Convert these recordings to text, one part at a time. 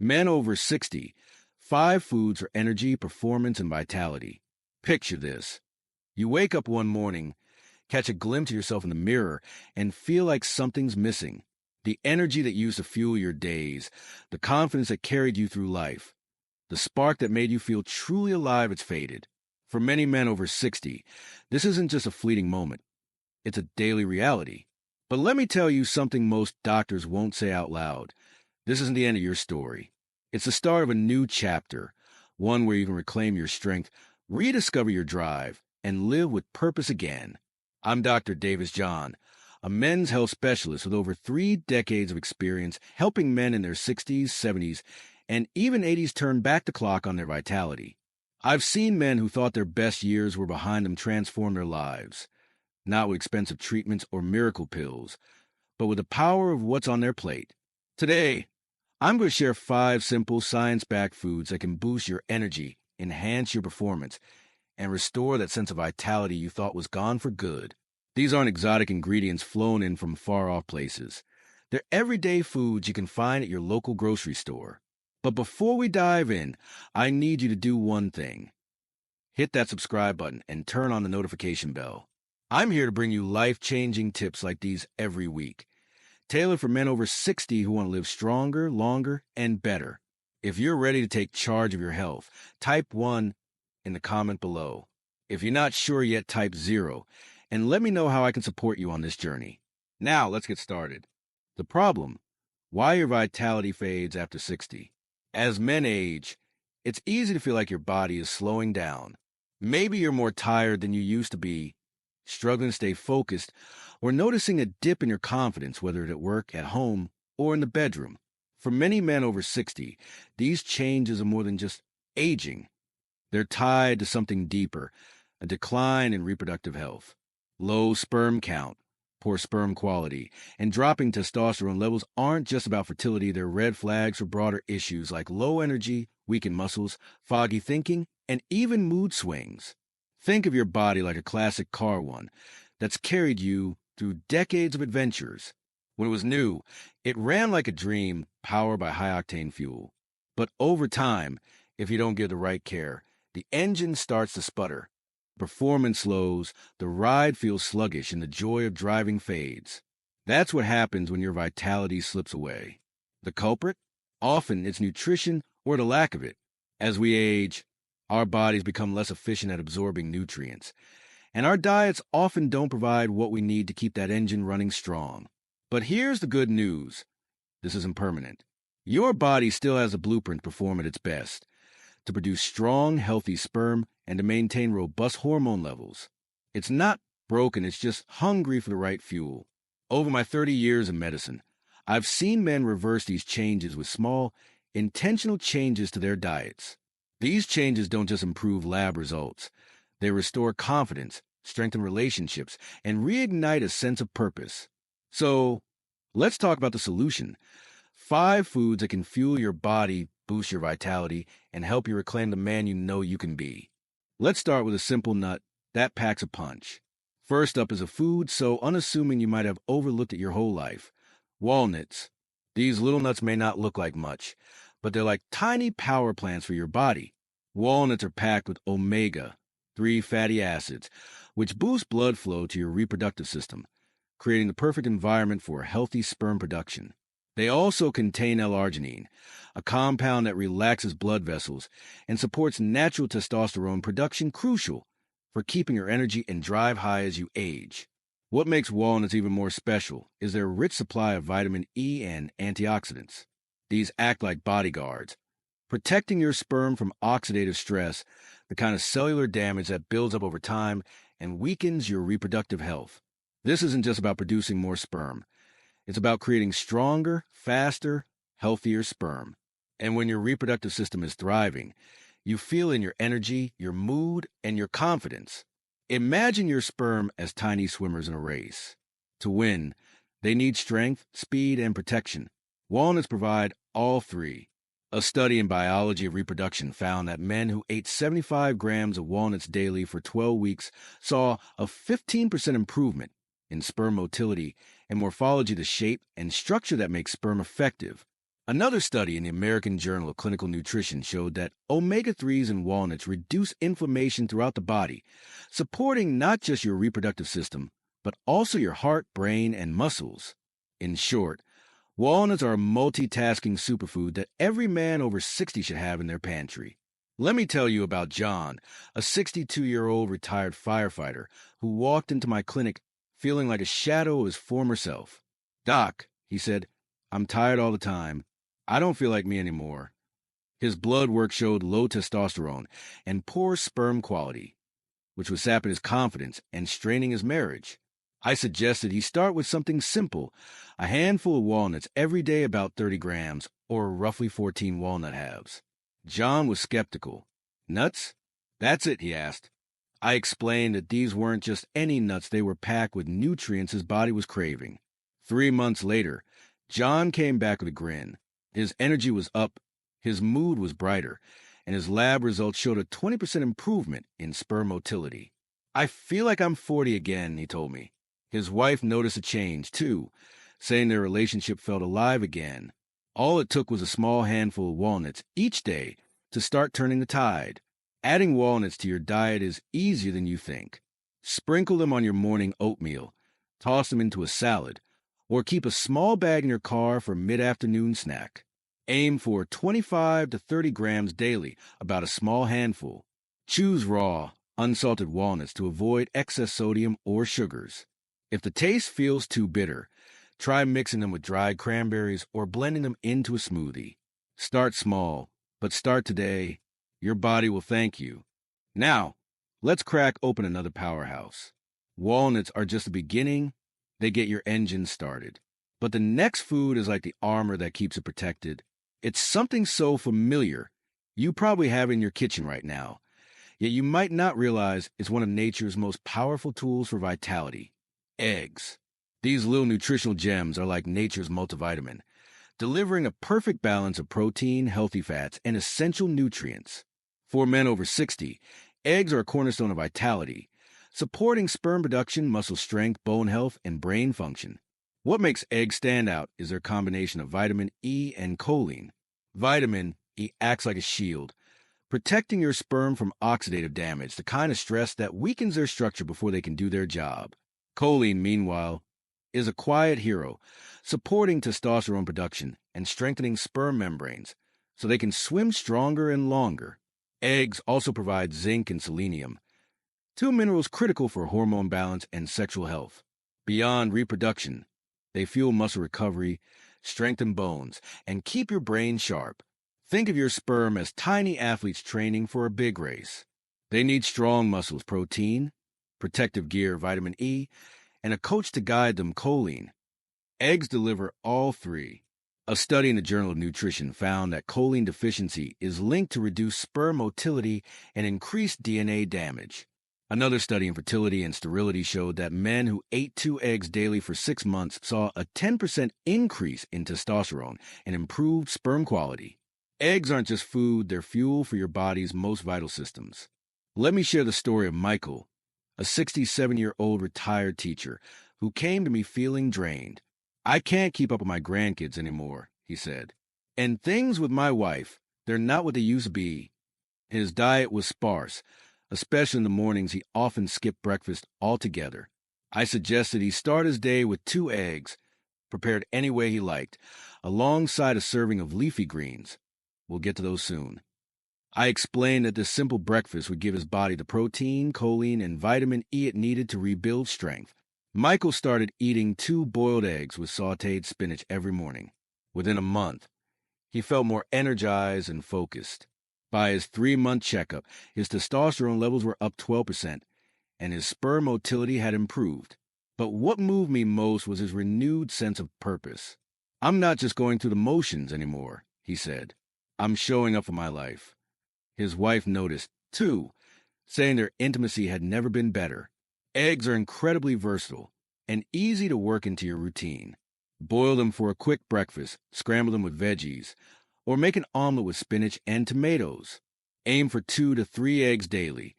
Men over 60, 5 foods for energy, performance, and vitality. Picture this. You wake up one morning, catch a glimpse of yourself in the mirror, and feel like something's missing. The energy that used to fuel your days, the confidence that carried you through life, the spark that made you feel truly alive, it's faded. For many men over 60, this isn't just a fleeting moment. It's a daily reality. But let me tell you something most doctors won't say out loud. This isn't the end of your story. It's the start of a new chapter, one where you can reclaim your strength, rediscover your drive, and live with purpose again. I'm Dr. Davis John, a men's health specialist with over 3 decades of experience helping men in their 60s, 70s, and even 80s turn back the clock on their vitality. I've seen men who thought their best years were behind them transform their lives, not with expensive treatments or miracle pills, but with the power of what's on their plate. Today, I'm going to share 5 simple science-backed foods that can boost your energy, enhance your performance, and restore that sense of vitality you thought was gone for good. These aren't exotic ingredients flown in from far-off places. They're everyday foods you can find at your local grocery store. But before we dive in, I need you to do one thing. Hit that subscribe button and turn on the notification bell. I'm here to bring you life-changing tips like these every week, tailored for men over 60 who want to live stronger, longer, and better. If you're ready to take charge of your health, type 1 in the comment below. If you're not sure yet, type 0, and let me know how I can support you on this journey. Now, let's get started. The problem: why your vitality fades after 60. As men age, it's easy to feel like your body is slowing down. Maybe you're more tired than you used to be, struggling to stay focused, or noticing a dip in your confidence, whether at work, at home, or in the bedroom. For many men over 60, these changes are more than just aging. They're tied to something deeper, a decline in reproductive health. Low sperm count, poor sperm quality, and dropping testosterone levels aren't just about fertility. They're red flags for broader issues like low energy, weakened muscles, foggy thinking, and even mood swings. Think of your body like a classic car one that's carried you through decades of adventures. When it was new, it ran like a dream, powered by high-octane fuel. But over time, if you don't give the right care, the engine starts to sputter. Performance slows, the ride feels sluggish, and the joy of driving fades. That's what happens when your vitality slips away. The culprit? Often it's nutrition or the lack of it. As we age, our bodies become less efficient at absorbing nutrients, and our diets often don't provide what we need to keep that engine running strong. But here's the good news. This isn't permanent. Your body still has a blueprint to perform at its best, to produce strong, healthy sperm and to maintain robust hormone levels. It's not broken, it's just hungry for the right fuel. Over my 30 years in medicine, I've seen men reverse these changes with small, intentional changes to their diets. These changes don't just improve lab results. They restore confidence, strengthen relationships, and reignite a sense of purpose. So, let's talk about the solution. 5 foods that can fuel your body, boost your vitality, and help you reclaim the man you know you can be. Let's start with a simple nut that packs a punch. First up is a food so unassuming you might have overlooked it your whole life: walnuts. These little nuts may not look like much, but they're like tiny power plants for your body. Walnuts are packed with omega-3 fatty acids, which boost blood flow to your reproductive system, creating the perfect environment for healthy sperm production. They also contain L-arginine, a compound that relaxes blood vessels and supports natural testosterone production, crucial for keeping your energy and drive high as you age. What makes walnuts even more special is their rich supply of vitamin E and antioxidants. These act like bodyguards, protecting your sperm from oxidative stress, the kind of cellular damage that builds up over time and weakens your reproductive health. This isn't just about producing more sperm. It's about creating stronger, faster, healthier sperm. And when your reproductive system is thriving, you feel in your energy, your mood, and your confidence. Imagine your sperm as tiny swimmers in a race. To win, they need strength, speed, and protection. Walnuts provide all 3. A study in biology of reproduction found that men who ate 75 grams of walnuts daily for 12 weeks saw a 15% improvement in sperm motility and morphology, the shape and structure that makes sperm effective. Another study in the American Journal of Clinical Nutrition showed that omega-3s in walnuts reduce inflammation throughout the body, supporting not just your reproductive system, but also your heart, brain, and muscles. In short, walnuts are a multitasking superfood that every man over 60 should have in their pantry. Let me tell you about John, a 62-year-old retired firefighter who walked into my clinic feeling like a shadow of his former self. "Doc," he said, "I'm tired all the time. I don't feel like me anymore." His blood work showed low testosterone and poor sperm quality, which was sapping his confidence and straining his marriage. I suggested he start with something simple, a handful of walnuts every day, about 30 grams, or roughly 14 walnut halves. John was skeptical. "Nuts? That's it," he asked. I explained that these weren't just any nuts, they were packed with nutrients his body was craving. 3 months later, John came back with a grin. His energy was up, his mood was brighter, and his lab results showed a 20% improvement in sperm motility. "I feel like I'm 40 again," he told me. His wife noticed a change, too, saying their relationship felt alive again. All it took was a small handful of walnuts each day to start turning the tide. Adding walnuts to your diet is easier than you think. Sprinkle them on your morning oatmeal, toss them into a salad, or keep a small bag in your car for a mid-afternoon snack. Aim for 25 to 30 grams daily, about a small handful. Choose raw, unsalted walnuts to avoid excess sodium or sugars. If the taste feels too bitter, try mixing them with dried cranberries or blending them into a smoothie. Start small, but start today. Your body will thank you. Now, let's crack open another powerhouse. Walnuts are just the beginning. They get your engine started. But the next food is like the armor that keeps it protected. It's something so familiar, you probably have it in your kitchen right now, yet you might not realize it's one of nature's most powerful tools for vitality: eggs. These little nutritional gems are like nature's multivitamin, delivering a perfect balance of protein, healthy fats, and essential nutrients. For men over 60, eggs are a cornerstone of vitality, supporting sperm production, muscle strength, bone health, and brain function. What makes eggs stand out is their combination of vitamin E and choline. Vitamin E acts like a shield, protecting your sperm from oxidative damage, the kind of stress that weakens their structure before they can do their job. Choline, meanwhile, is a quiet hero, supporting testosterone production and strengthening sperm membranes so they can swim stronger and longer. Eggs also provide zinc and selenium, two minerals critical for hormone balance and sexual health. Beyond reproduction, they fuel muscle recovery, strengthen bones, and keep your brain sharp. Think of your sperm as tiny athletes training for a big race. They need strong muscles, protein, protective gear, vitamin E, and a coach to guide them, choline. Eggs deliver all three. A study in the Journal of Nutrition found that choline deficiency is linked to reduced sperm motility and increased DNA damage. Another study in fertility and sterility showed that men who ate 2 eggs daily for 6 months saw a 10% increase in testosterone and improved sperm quality. Eggs aren't just food, they're fuel for your body's most vital systems. Let me share the story of Michael, a 67-year-old retired teacher who came to me feeling drained. "I can't keep up with my grandkids anymore," he said. "And things with my wife, they're not what they used to be." His diet was sparse. Especially in the mornings, he often skipped breakfast altogether. I suggested he start his day with 2 eggs, prepared any way he liked, alongside a serving of leafy greens. We'll get to those soon. I explained that this simple breakfast would give his body the protein, choline, and vitamin E it needed to rebuild strength. Michael started eating 2 boiled eggs with sautéed spinach every morning. Within a month, he felt more energized and focused. By his 3-month checkup, his testosterone levels were up 12%, and his sperm motility had improved. But what moved me most was his renewed sense of purpose. "I'm not just going through the motions anymore," he said. "I'm showing up for my life." His wife noticed, too, saying their intimacy had never been better. Eggs are incredibly versatile and easy to work into your routine. Boil them for a quick breakfast, scramble them with veggies, or make an omelet with spinach and tomatoes. Aim for 2 to 3 eggs daily,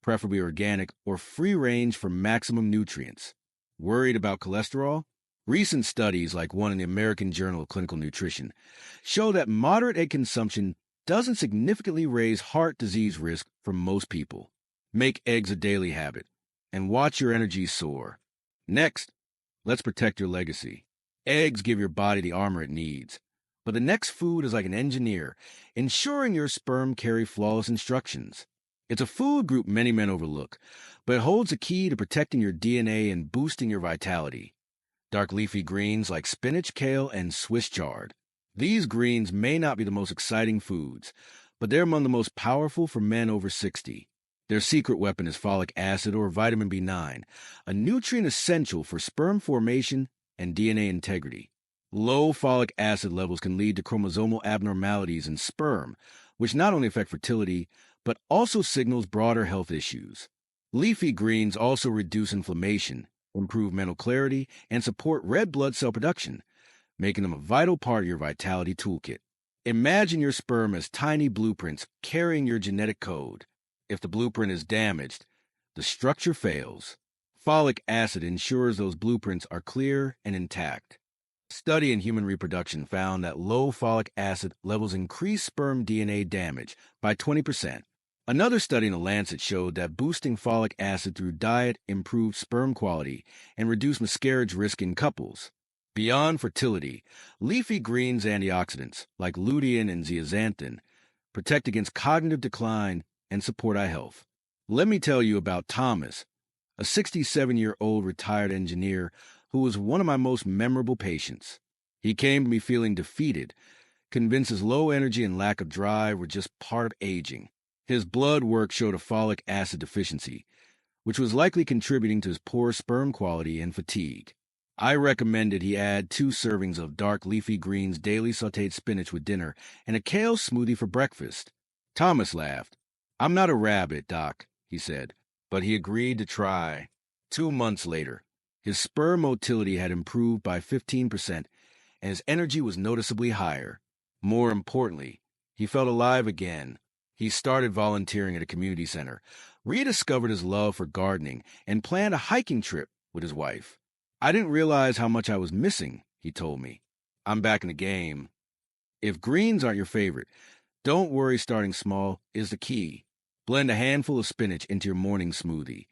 preferably organic or free-range for maximum nutrients. Worried about cholesterol? Recent studies, like one in the American Journal of Clinical Nutrition, show that moderate egg consumption doesn't significantly raise heart disease risk for most people. Make eggs a daily habit and watch your energy soar. Next, let's protect your legacy. Eggs give your body the armor it needs. But the next food is like an engineer, ensuring your sperm carry flawless instructions. It's a food group many men overlook, but it holds a key to protecting your DNA and boosting your vitality. Dark leafy greens like spinach, kale, and Swiss chard. These greens may not be the most exciting foods, but they're among the most powerful for men over 60. Their secret weapon is folic acid or vitamin B9, a nutrient essential for sperm formation and DNA integrity. Low folic acid levels can lead to chromosomal abnormalities in sperm, which not only affect fertility, but also signals broader health issues. Leafy greens also reduce inflammation, improve mental clarity, and support red blood cell production, making them a vital part of your vitality toolkit. Imagine your sperm as tiny blueprints carrying your genetic code. If the blueprint is damaged, the structure fails. Folic acid ensures those blueprints are clear and intact. A study in human reproduction found that low folic acid levels increase sperm DNA damage by 20%. Another study in The Lancet showed that boosting folic acid through diet improved sperm quality and reduced miscarriage risk in couples. Beyond fertility, leafy greens antioxidants, like lutein and zeaxanthin, protect against cognitive decline and support eye health. Let me tell you about Thomas, a 67-year-old retired engineer who was one of my most memorable patients. He came to me feeling defeated, convinced his low energy and lack of drive were just part of aging. His blood work showed a folic acid deficiency, which was likely contributing to his poor sperm quality and fatigue. I recommended he add 2 servings of dark leafy greens daily sautéed spinach with dinner and a kale smoothie for breakfast. Thomas laughed. "I'm not a rabbit, Doc," he said, but he agreed to try. 2 months later, his sperm motility had improved by 15%, and his energy was noticeably higher. More importantly, he felt alive again. He started volunteering at a community center, rediscovered his love for gardening, and planned a hiking trip with his wife. "I didn't realize how much I was missing," he told me. "I'm back in the game." If greens aren't your favorite, don't worry, starting small is the key. Blend a handful of spinach into your morning smoothie.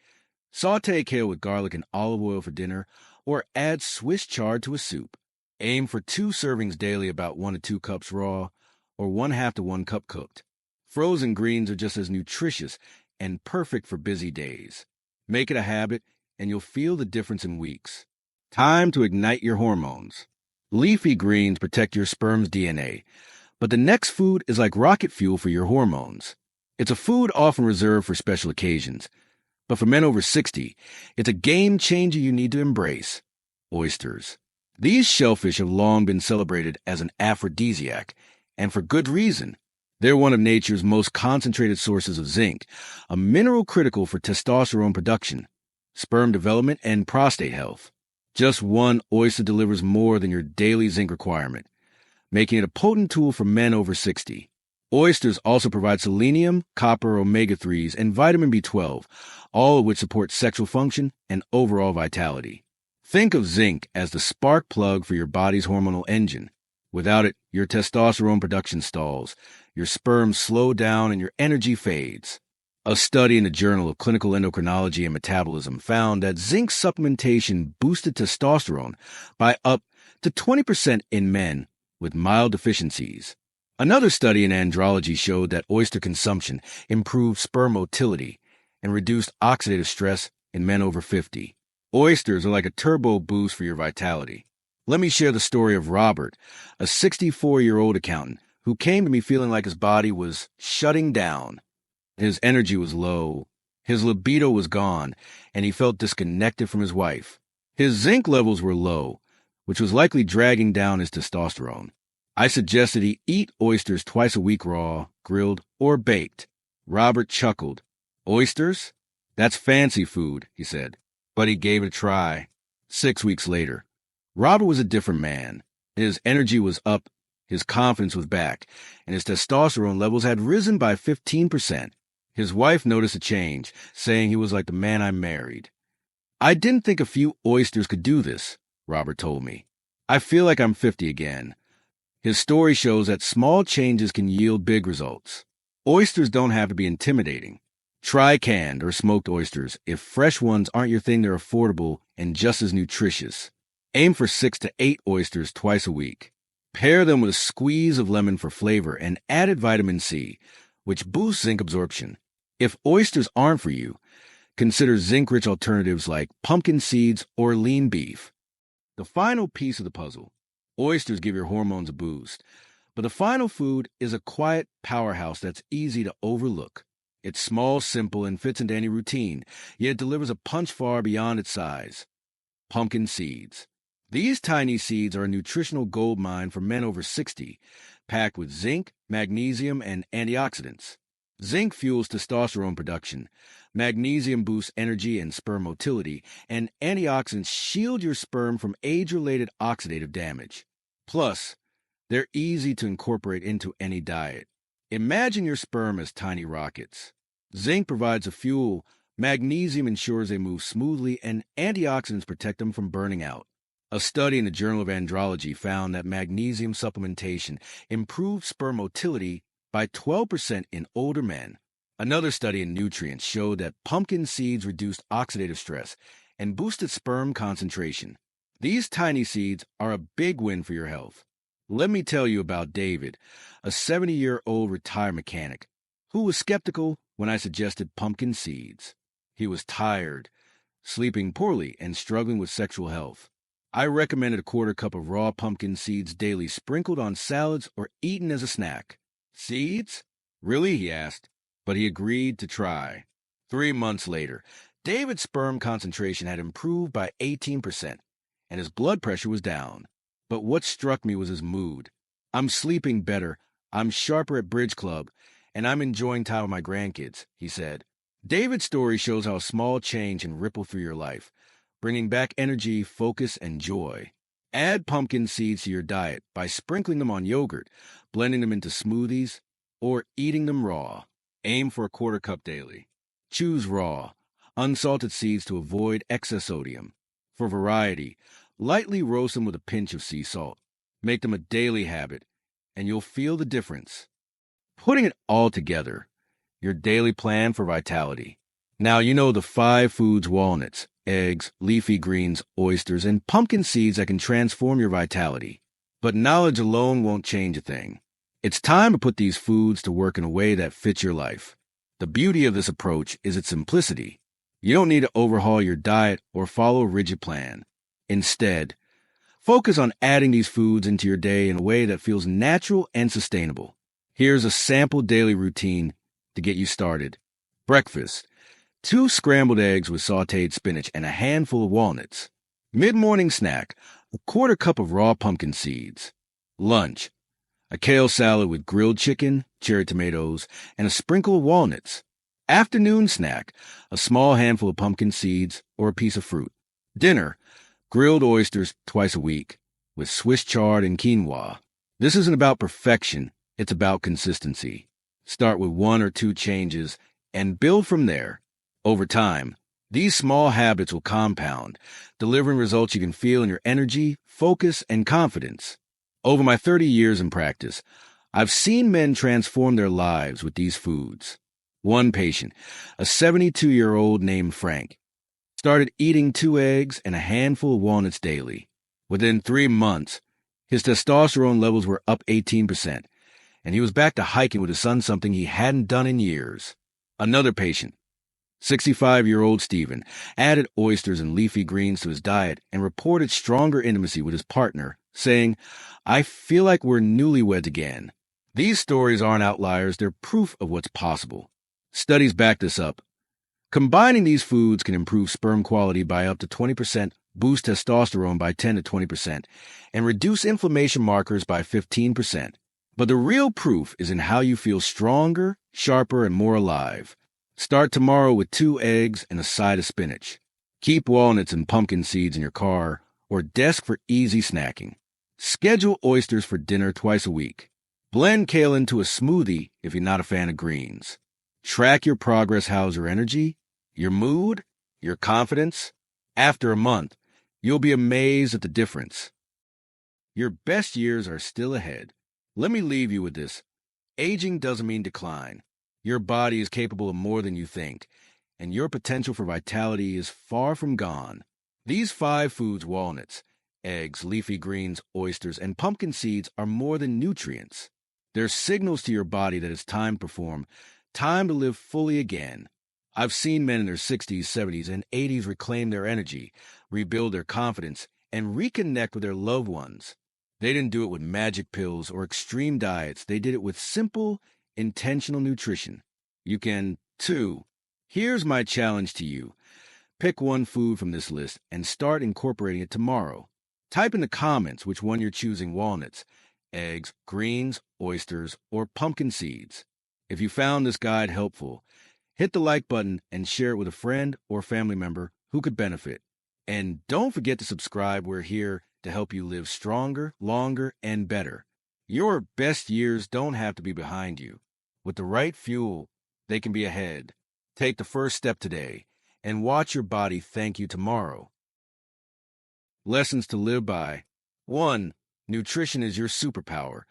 Sauté kale with garlic and olive oil for dinner, or add Swiss chard to a soup. Aim for 2 servings daily, about 1 to 2 cups raw, or 1/2 to 1 cup cooked. Frozen greens are just as nutritious and perfect for busy days. Make it a habit, and you'll feel the difference in weeks. Time to ignite your hormones. Leafy greens protect your sperm's DNA, but the next food is like rocket fuel for your hormones. It's a food often reserved for special occasions, but for men over 60, it's a game changer you need to embrace. Oysters. These shellfish have long been celebrated as an aphrodisiac, and for good reason. They're one of nature's most concentrated sources of zinc, a mineral critical for testosterone production, sperm development, and prostate health. Just one oyster delivers more than your daily zinc requirement, making it a potent tool for men over 60. Oysters also provide selenium, copper, omega-3s, and vitamin B12, all of which support sexual function and overall vitality. Think of zinc as the spark plug for your body's hormonal engine. Without it, your testosterone production stalls, your sperm slow down, and your energy fades. A study in the Journal of Clinical Endocrinology and Metabolism found that zinc supplementation boosted testosterone by up to 20% in men with mild deficiencies. Another study in andrology showed that oyster consumption improved sperm motility and reduced oxidative stress in men over 50. Oysters are like a turbo boost for your vitality. Let me share the story of Robert, a 64-year-old accountant who came to me feeling like his body was shutting down. His energy was low, his libido was gone, and he felt disconnected from his wife. His zinc levels were low, which was likely dragging down his testosterone. I suggested he eat oysters twice a week raw, grilled, or baked. Robert chuckled. "Oysters? That's fancy food," he said. But he gave it a try. 6 weeks later, Robert was a different man. His energy was up, his confidence was back, and his testosterone levels had risen by 15%. His wife noticed a change, saying he was like the man I married. I didn't think a few oysters could do this, Robert told me. I feel like I'm 50 again. His story shows that small changes can yield big results. Oysters don't have to be intimidating. Try canned or smoked oysters. If fresh ones aren't your thing, they're affordable and just as nutritious. Aim for 6 to 8 oysters twice a week. Pair them with a squeeze of lemon for flavor and added vitamin C, which boosts zinc absorption. If oysters aren't for you, consider zinc-rich alternatives like pumpkin seeds or lean beef. The final piece of the puzzle. Oysters give your hormones a boost, but the final food is a quiet powerhouse that's easy to overlook. It's small, simple, and fits into any routine, yet it delivers a punch far beyond its size. Pumpkin seeds. These tiny seeds are a nutritional goldmine for men over 60, packed with zinc, magnesium, and antioxidants. Zinc fuels testosterone production, magnesium boosts energy and sperm motility, and antioxidants shield your sperm from age-related oxidative damage. Plus, they're easy to incorporate into any diet. Imagine your sperm as tiny rockets. Zinc provides a fuel, magnesium ensures they move smoothly, and antioxidants protect them from burning out. A study in the Journal of Andrology found that magnesium supplementation improved sperm motility by 12% in older men. Another study in nutrients showed that pumpkin seeds reduced oxidative stress and boosted sperm concentration. These tiny seeds are a big win for your health. Let me tell you about David, a 70-year-old retired mechanic, who was skeptical when I suggested pumpkin seeds. He was tired, sleeping poorly, and struggling with sexual health. I recommended a quarter cup of raw pumpkin seeds daily, sprinkled on salads or eaten as a snack. Seeds? Really? He asked, but he agreed to try. 3 months later, David's sperm concentration had improved by 18%, and his blood pressure was down. But what struck me was his mood. I'm sleeping better, I'm sharper at bridge club, and I'm enjoying time with my grandkids, he said. David's story shows how a small change can ripple through your life, bringing back energy, focus, and joy. Add pumpkin seeds to your diet by sprinkling them on yogurt, blending them into smoothies, or eating them raw. Aim for a quarter cup daily. Choose raw, unsalted seeds to avoid excess sodium. For variety, lightly roast them with a pinch of sea salt. Make them a daily habit, and you'll feel the difference. Putting it all together, your daily plan for vitality. Now you know the 5 foods: walnuts, eggs, leafy greens, oysters, and pumpkin seeds that can transform your vitality. But knowledge alone won't change a thing. It's time to put these foods to work in a way that fits your life. The beauty of this approach is its simplicity. You don't need to overhaul your diet or follow a rigid plan. Instead, focus on adding these foods into your day in a way that feels natural and sustainable. Here's a sample daily routine to get you started. Breakfast: 2 scrambled eggs with sautéed spinach and a handful of walnuts. Mid-morning snack: a quarter cup of raw pumpkin seeds. Lunch: a kale salad with grilled chicken, cherry tomatoes, and a sprinkle of walnuts. Afternoon snack: a small handful of pumpkin seeds or a piece of fruit. Dinner: grilled oysters twice a week with Swiss chard and quinoa. This isn't about perfection, it's about consistency. Start with 1 or 2 changes and build from there. Over time, these small habits will compound, delivering results you can feel in your energy, focus, and confidence. Over my 30 years in practice, I've seen men transform their lives with these foods. One patient, a 72-year-old named Frank, started eating 2 eggs and a handful of walnuts daily. Within 3 months, his testosterone levels were up 18%, and he was back to hiking with his son, something he hadn't done in years. Another patient, 65-year-old Stephen, added oysters and leafy greens to his diet and reported stronger intimacy with his partner, saying, "I feel like we're newlyweds again." These stories aren't outliers, they're proof of what's possible. Studies back this up. Combining these foods can improve sperm quality by up to 20%, boost testosterone by 10 to 20%, and reduce inflammation markers by 15%. But the real proof is in how you feel stronger, sharper, and more alive. Start tomorrow with 2 eggs and a side of spinach. Keep walnuts and pumpkin seeds in your car or desk for easy snacking. Schedule oysters for dinner twice a week. Blend kale into a smoothie if you're not a fan of greens. Track your progress, how's your energy, your mood, your confidence. After a month, You'll be amazed at the difference. Your best years are still ahead. Let me leave you with this. Aging doesn't mean decline. Your body is capable of more than you think, and your potential for vitality is far from gone. These 5 foods, walnuts, eggs, leafy greens, oysters, and pumpkin seeds, are more than nutrients. They're signals to your body that it's time to perform, time to live fully again. I've seen men in their 60s, 70s, and 80s reclaim their energy, rebuild their confidence, and reconnect with their loved ones. They didn't do it with magic pills or extreme diets. They did it with simple, intentional nutrition. You can, too. Here's my challenge to you. Pick one food from this list and start incorporating it tomorrow. Type in the comments which one you're choosing: walnuts, eggs, greens, oysters, or pumpkin seeds. If you found this guide helpful, hit the like button and share it with a friend or family member who could benefit. And don't forget to subscribe. We're here to help you live stronger, longer, and better. Your best years don't have to be behind you. With the right fuel, they can be ahead. Take the first step today and watch your body thank you tomorrow. Lessons to live by. 1. Nutrition is your superpower.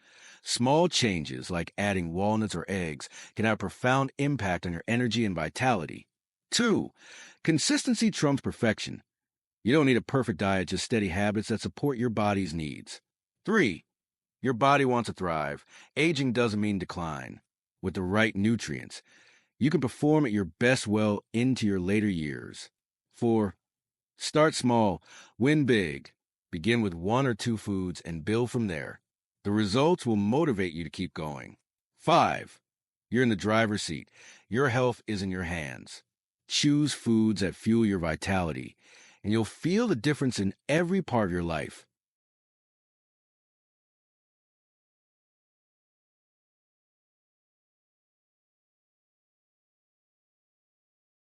Small changes like adding walnuts or eggs can have a profound impact on your energy and vitality. 2. Consistency trumps perfection. You don't need a perfect diet, just steady habits that support your body's needs. 3. Your body wants to thrive. Aging doesn't mean decline. With the right nutrients, you can perform at your best well into your later years. 4. Start small, win big. Begin with 1 or 2 foods and build from there. The results will motivate you to keep going. 5. You're in the driver's seat. Your health is in your hands. Choose foods that fuel your vitality, and you'll feel the difference in every part of your life.